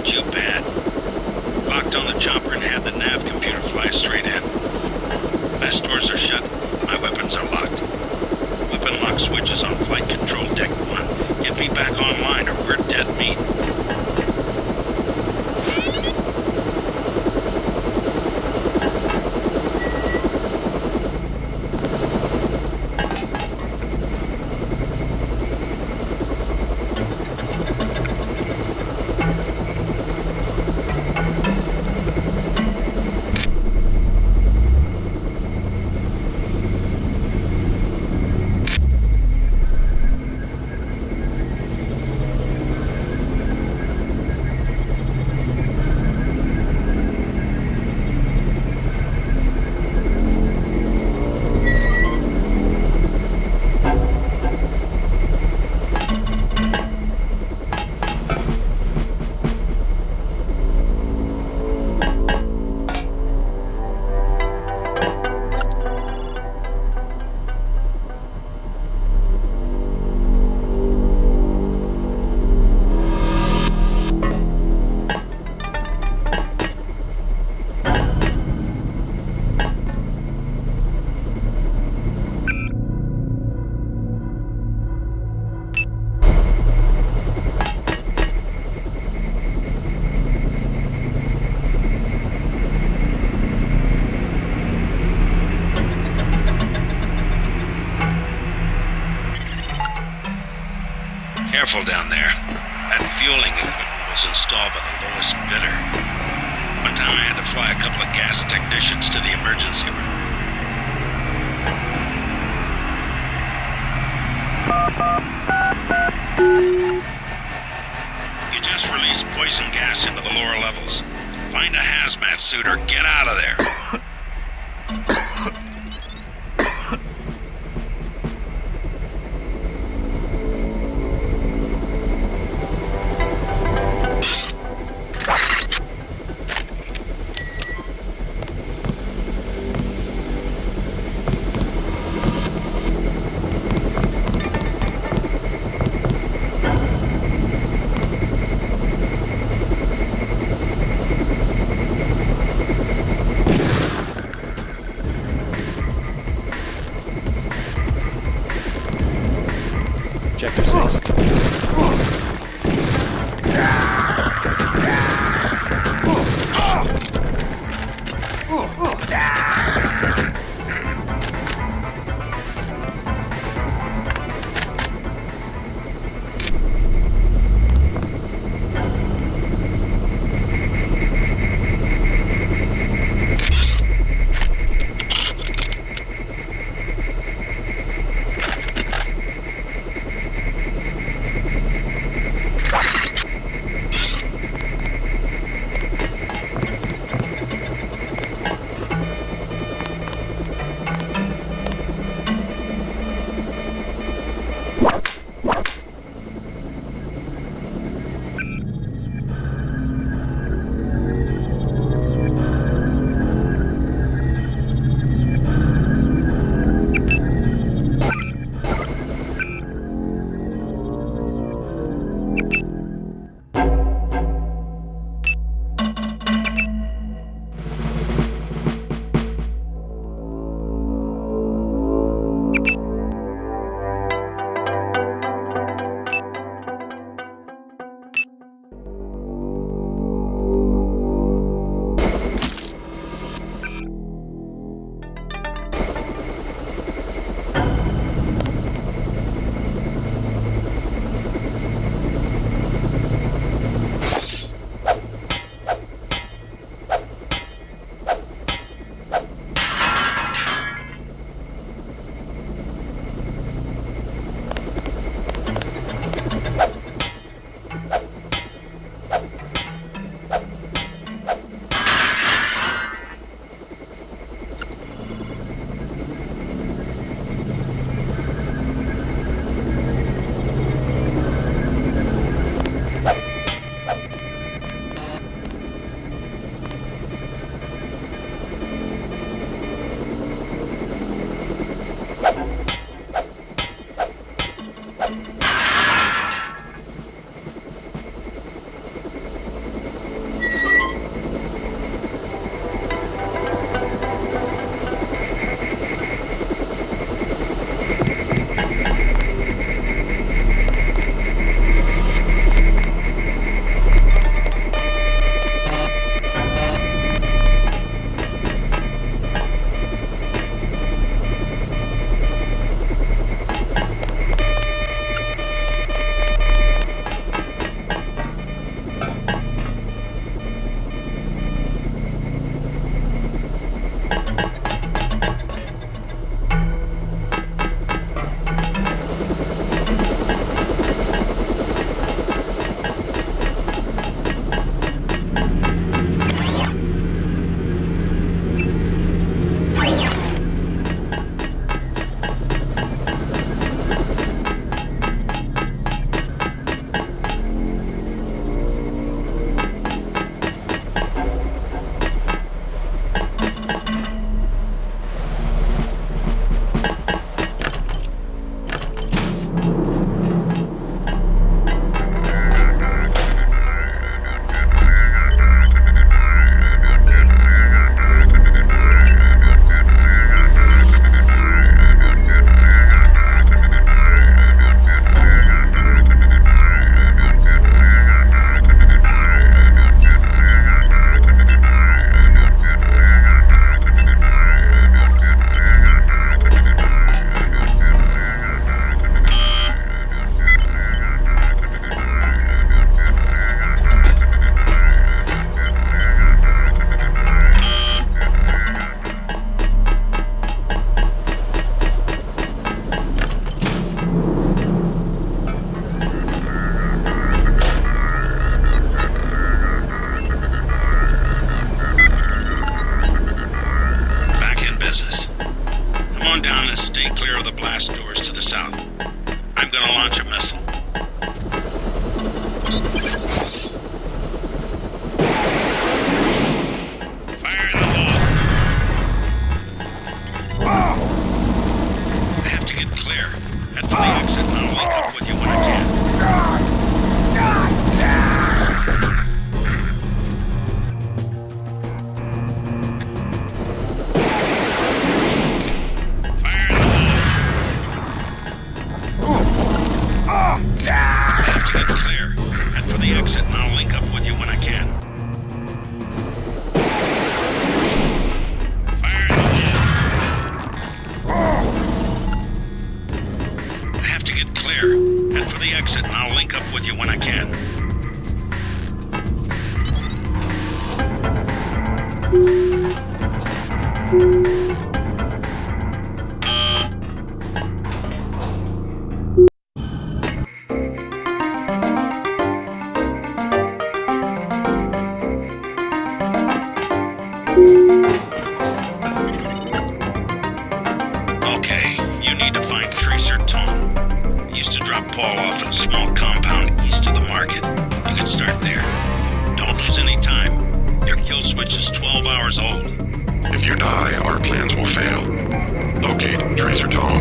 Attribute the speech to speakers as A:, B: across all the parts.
A: nailed you bad. Locked on the chopper and had the nav computer fly straight in. Blast doors are shut. My weapons are locked. Weapon lock switch is on flight control deck 1. Get me back online or we're dead meat. Careful down there. That fueling equipment was installed by the lowest bidder. One time I had to fly a couple of gas technicians to the emergency room. You just released poison gas into the lower levels. Find a hazmat suit or get out of there.
B: Objective 6.
A: blast doors to the south. I'm gonna launch a missile. Fire in the hole. I have to get clear. Head for the exit and I'll link up with you when I can. Exit and I'll link up with you when I can. Fire in the hole. I have to get clear. Head for the exit and I'll link up with you when I can. Okay, you need to find Tracer Tom. He used to drop Paul off at a small compound east of the market. You can start there. Don't lose any time. Your kill switch is 12 hours old.
C: If you die, our plans will fail. Locate Tracer Tom.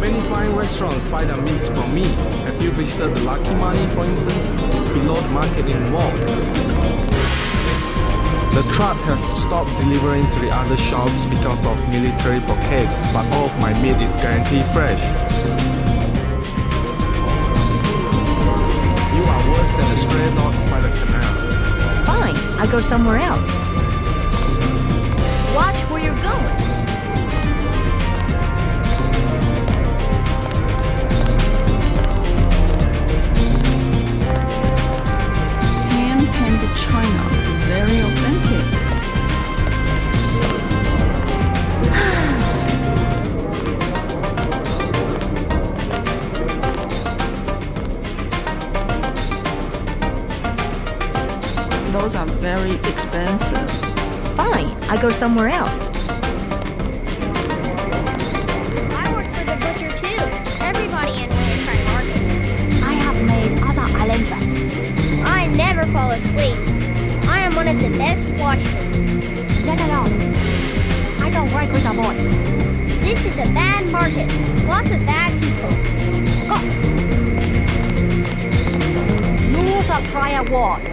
B: Many fine restaurants buy their meats from me. Have you visited the Lucky Money, for instance? It's below the market in the mall. The truck have stopped delivering to the other shops because of military blockades, but all of my meat is guaranteed fresh. You are worse than the stray dogs by the canal.
D: Fine, I go somewhere else. Watch where you're going.
E: Hand-painted China, very authentic. Those are very expensive.
D: Fine, I go somewhere else.
F: I work for the butcher too. Everybody in Wintertime Market.
D: I have made other arrangements.
F: I never fall asleep. I am one of the best watchmen.
D: Let alone. I don't work with the boys.
F: This is a bad market. Lots of bad people.
D: Go! Rules of trial wars.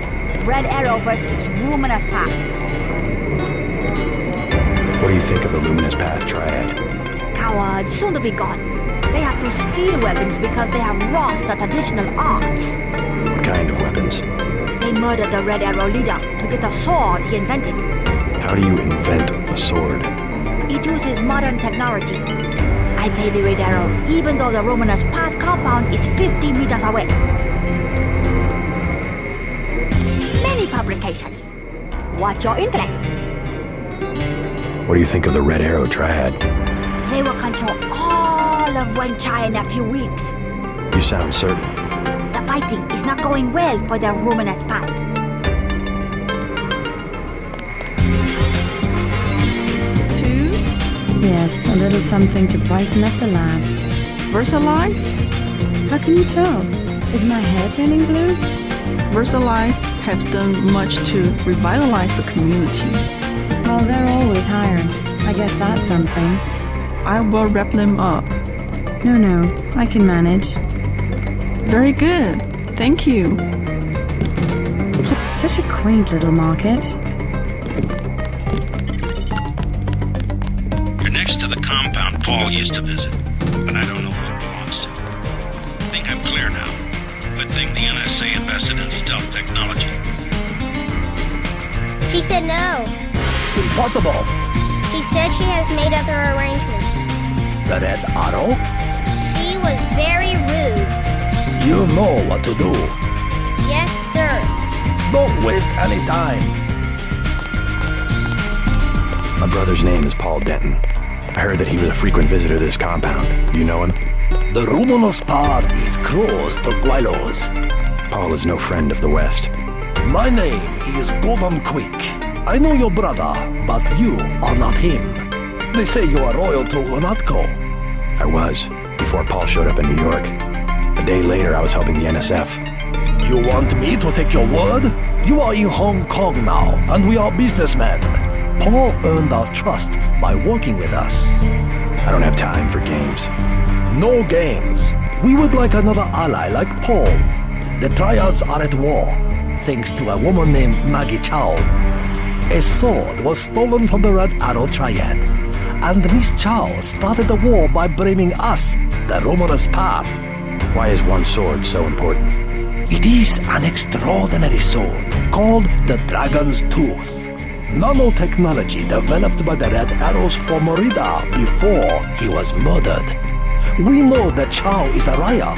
D: Red Arrow versus Luminous Path.
G: What do you think of the Luminous Path Triad?
D: Cowards, soon to be gone. They have to steal weapons because they have lost the traditional arts.
G: What kind of weapons?
D: They murdered the Red Arrow leader to get the sword he invented.
G: How do you invent a sword?
D: It uses modern technology. I pay the Red Arrow even though the Luminous Path compound is 50 meters away. Many publication. What's your interest?
G: What do you think of the Red Arrow Triad?
D: They will control all of Wenchai in a few weeks.
G: You sound certain.
D: The fighting is not going well for the Luminous Path.
E: Two,
H: Yes, a little something to brighten up the lab.
E: VersaLife?
H: How can you tell? Is my hair turning blue?
E: VersaLife has done much to revitalize the community.
H: Well, they're always hiring. I guess that's something.
E: I will wrap them up.
H: No, I can manage.
E: Very good. Thank you.
H: Such a quaint little market.
A: You're next to the compound Paul used to visit, but I don't know who it belongs to. I think I'm clear now. Good thing the NSA invested in stealth technology.
F: She said no.
I: Impossible.
F: She said she has made other arrangements.
I: The Red Arrow?
F: She was very rude.
I: You know what to do.
F: Yes, sir.
I: Don't waste any time.
G: My brother's name is Paul Denton. I heard that he was a frequent visitor to this compound. Do you know him?
I: The Luminous Path is close to Guilos.
G: Paul is no friend of the West.
I: My name is Gordon Quick. I know your brother, but you are not him. They say you are loyal to Unatco.
G: I was, before Paul showed up in New York. A day later, I was helping the NSF.
I: You want me to take your word? You are in Hong Kong now, and we are businessmen. Paul earned our trust by working with us.
G: I don't have time for games.
I: No games. We would like another ally like Paul. The triads are at war, thanks to a woman named Maggie Chow. A sword was stolen from the Red Arrow Triad, and Miss Chow started the war by blaming us, the Romanus Path.
G: Why is one sword so important?
I: It is an extraordinary sword called the Dragon's Tooth. Nanotechnology developed by the Red Arrows for Merida before he was murdered. We know that Chow is a liar,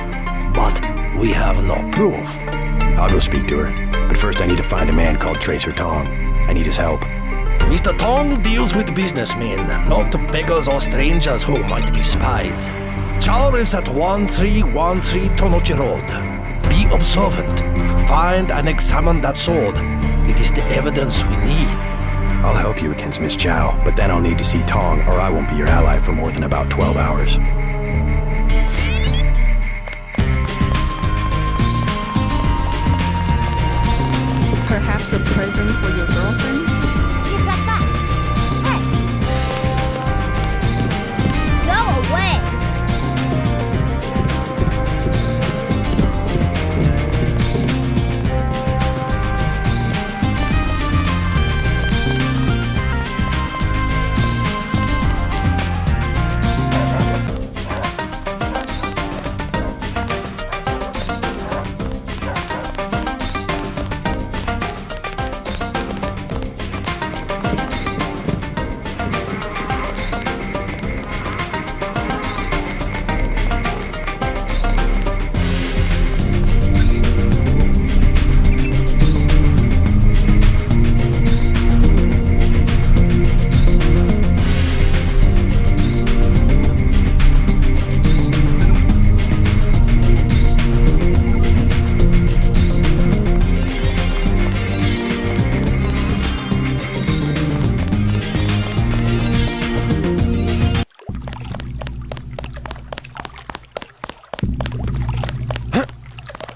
I: but we have no proof.
G: I'll go speak to her, but first I need to find a man called Tracer Tong. I need his help.
I: Mr. Tong deals with businessmen, not beggars or strangers who might be spies. Chow lives at 1313 Tonochi Road. Be observant. Find and examine that sword. It is the evidence we need.
G: I'll help you against Miss Chow, but then I'll need to see Tong or I won't be your ally for more than about 12 hours.
E: Perhaps a present for your girlfriend?
F: Give that back. Hey! Go away!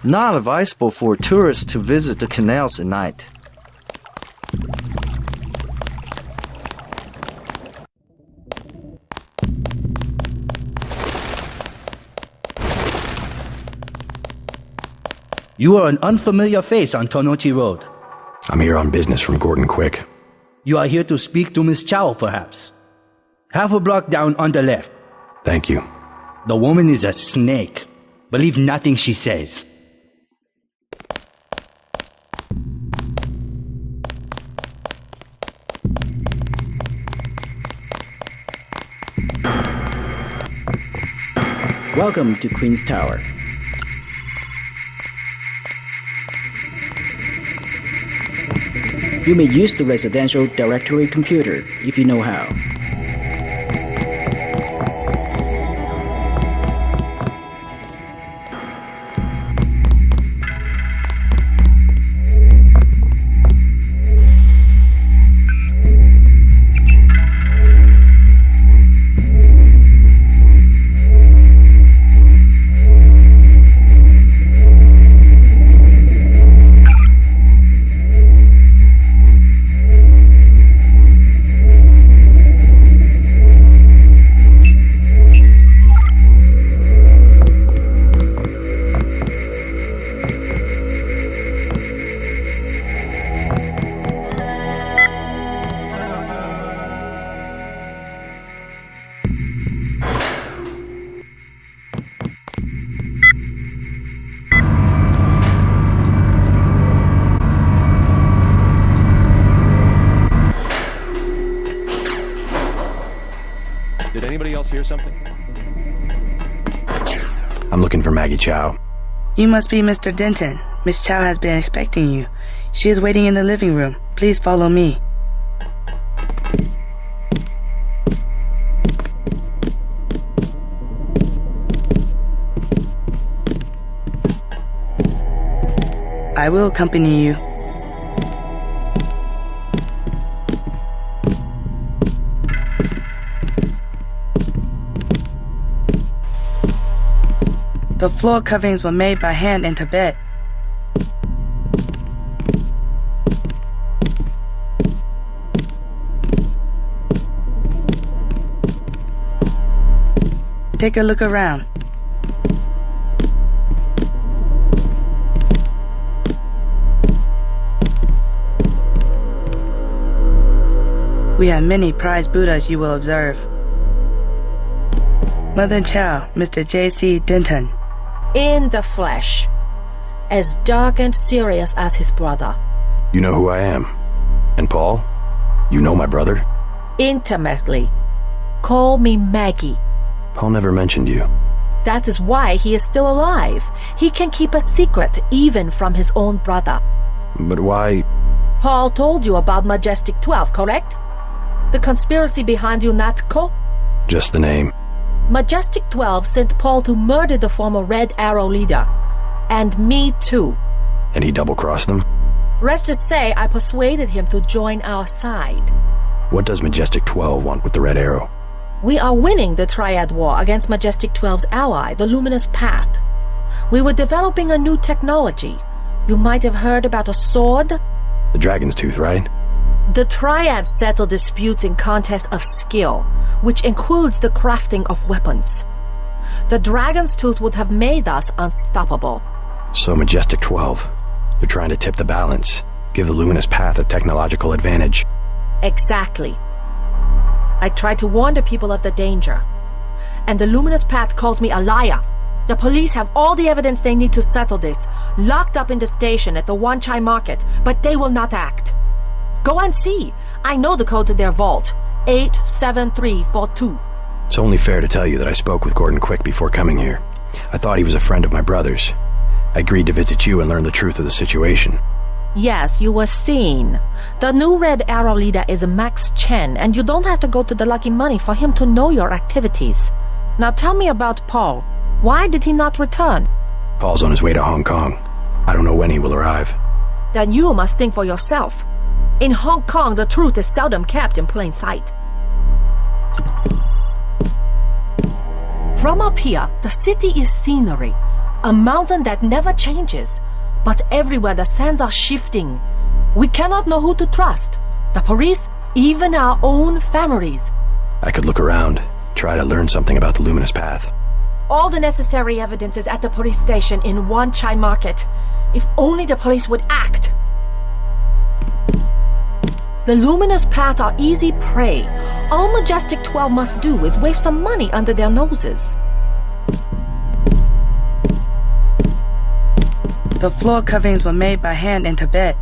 J: Not advisable for tourists to visit the canals at night.
K: You are an unfamiliar face on Tonochi Road.
G: I'm here on business from Gordon Quick.
K: You are here to speak to Miss Chow, perhaps. Half a block down on the left.
G: Thank you.
K: The woman is a snake. Believe nothing she says.
L: Welcome to Queen's Tower. You may use the residential directory computer if you know how.
M: Did anybody else hear something?
G: I'm looking for Maggie Chow.
N: You must be Mr. Denton. Miss Chow has been expecting you. She is waiting in the living room. Please follow me. I will accompany you. The floor coverings were made by hand in Tibet. Take a look around. We have many prized Buddhas you will observe. Mother Chow, Mr. J.C. Denton.
O: In the flesh. As dark and serious as his brother.
G: You know who I am. And Paul? You know my brother?
O: Intimately. Call me Maggie.
G: Paul never mentioned you.
O: That is why he is still alive. He can keep a secret even from his own brother.
G: But why?
O: Paul told you about Majestic 12, correct? The conspiracy behind UNATCO?
G: Just the name.
O: Majestic 12 sent Paul to murder the former Red Arrow leader. And me too.
G: And he double-crossed them?
O: Rest to say, I persuaded him to join our side.
G: What does Majestic 12 want with the Red Arrow?
O: We are winning the Triad War against Majestic 12's ally, the Luminous Path. We were developing a new technology. You might have heard about a sword?
G: The Dragon's Tooth, right?
O: The Triads settle disputes in contests of skill, which includes the crafting of weapons. The Dragon's Tooth would have made us unstoppable.
G: So Majestic 12, they're trying to tip the balance, give the Luminous Path a technological advantage.
O: Exactly. I tried to warn the people of the danger. And the Luminous Path calls me a liar. The police have all the evidence they need to settle this, locked up in the station at the Wanchai Market, but they will not act. Go and see. I know the code to their vault. 87342.
G: It's only fair to tell you that I spoke with Gordon Quick before coming here. I thought he was a friend of my brother's. I agreed to visit you and learn the truth of the situation.
O: Yes, you were seen. The new Red Arrow leader is Max Chen, and you don't have to go to the Lucky Money for him to know your activities. Now tell me about Paul. Why did he not return?
G: Paul's on his way to Hong Kong. I don't know when he will arrive.
O: Then you must think for yourself. In Hong Kong, the truth is seldom kept in plain sight. From up here, the city is scenery, a mountain that never changes. But everywhere the sands are shifting. We cannot know who to trust. The police, even our own families.
G: I could look around, try to learn something about the Luminous Path.
O: All the necessary evidence is at the police station in Wanchai Market. If only the police would act. The Luminous Path are easy prey. All Majestic 12 must do is wave some money under their noses.
N: The floor coverings were made by hand in Tibet.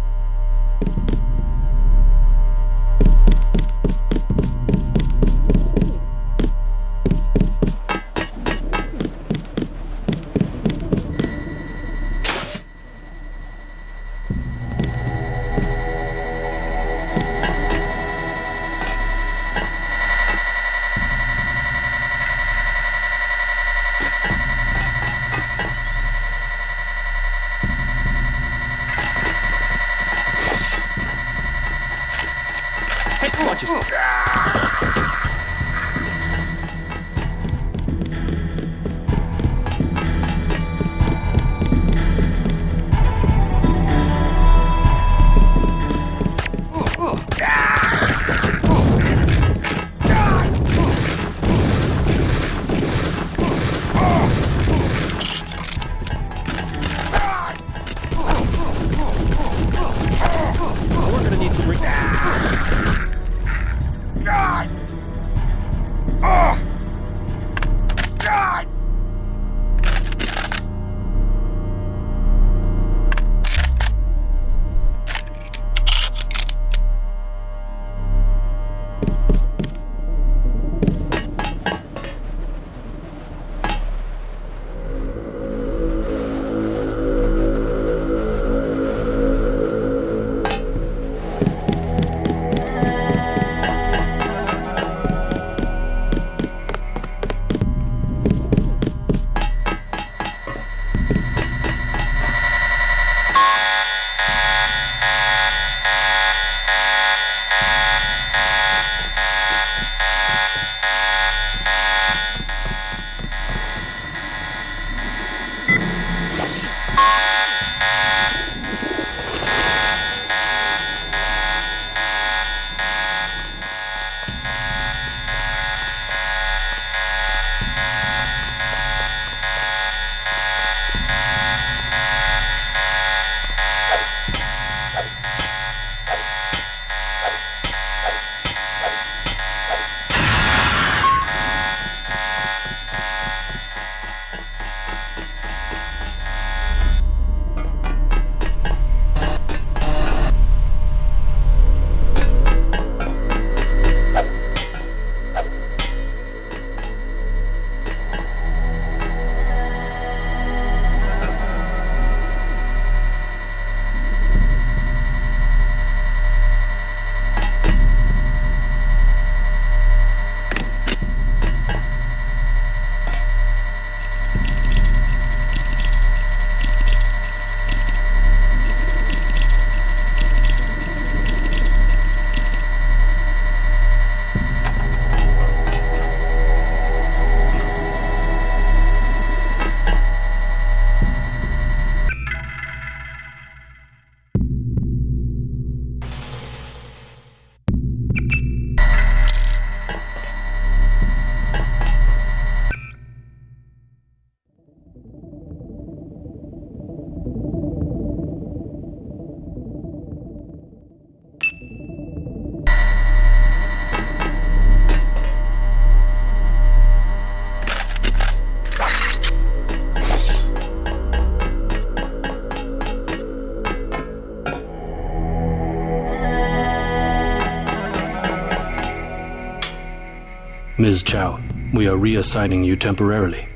P: Ms. Chow, we are reassigning you temporarily.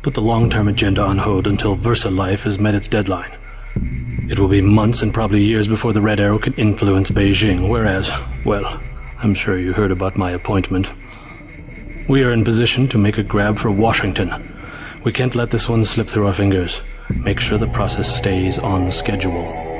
P: Put the long-term agenda on hold until Versa Life has met its deadline. It will be months and probably years before the Red Arrow can influence Beijing, whereas, well, I'm sure you heard about my appointment. We are in position to make a grab for Washington. We can't let this one slip through our fingers. Make sure the process stays on schedule.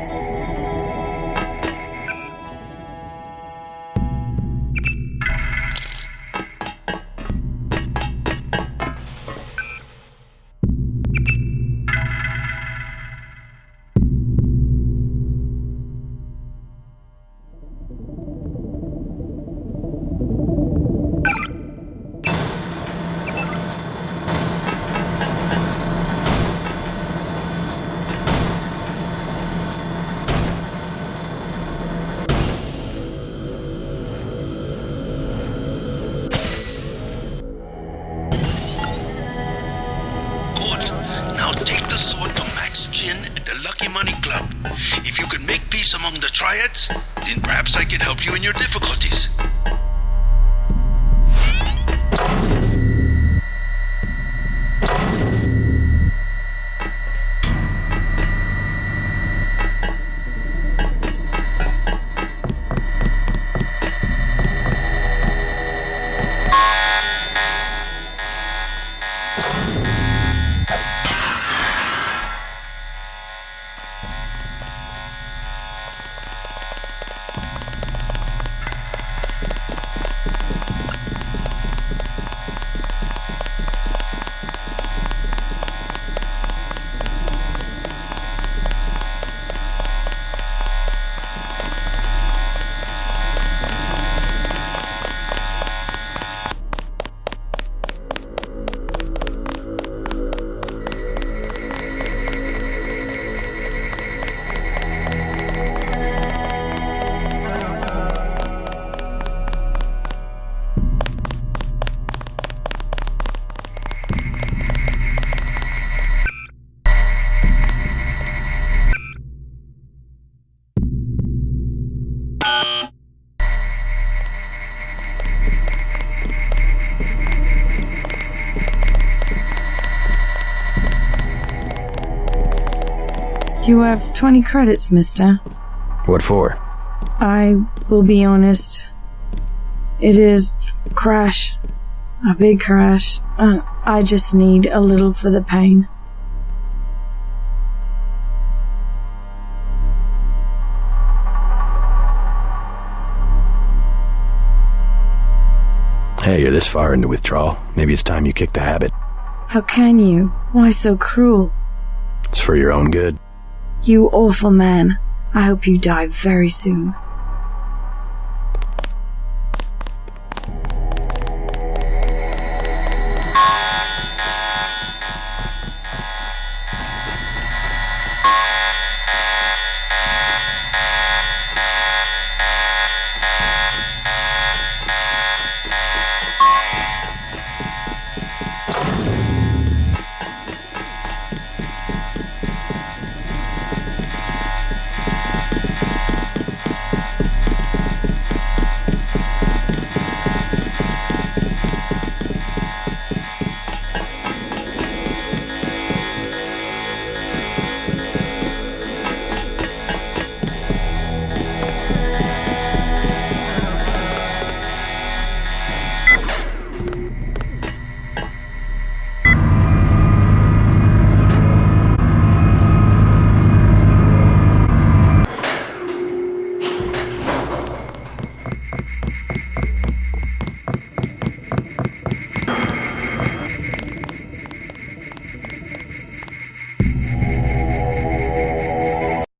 A: If you can make peace among the triads, then perhaps I can help you in your difficulties.
H: You have 20 credits, mister.
G: What for?
H: I will be honest. It is a crash. A big crash. I just need a little for the pain.
G: Hey, you're this far into withdrawal. Maybe it's time you kick the habit.
H: How can you? Why so cruel?
G: It's for your own good.
H: You awful man. I hope you die very soon.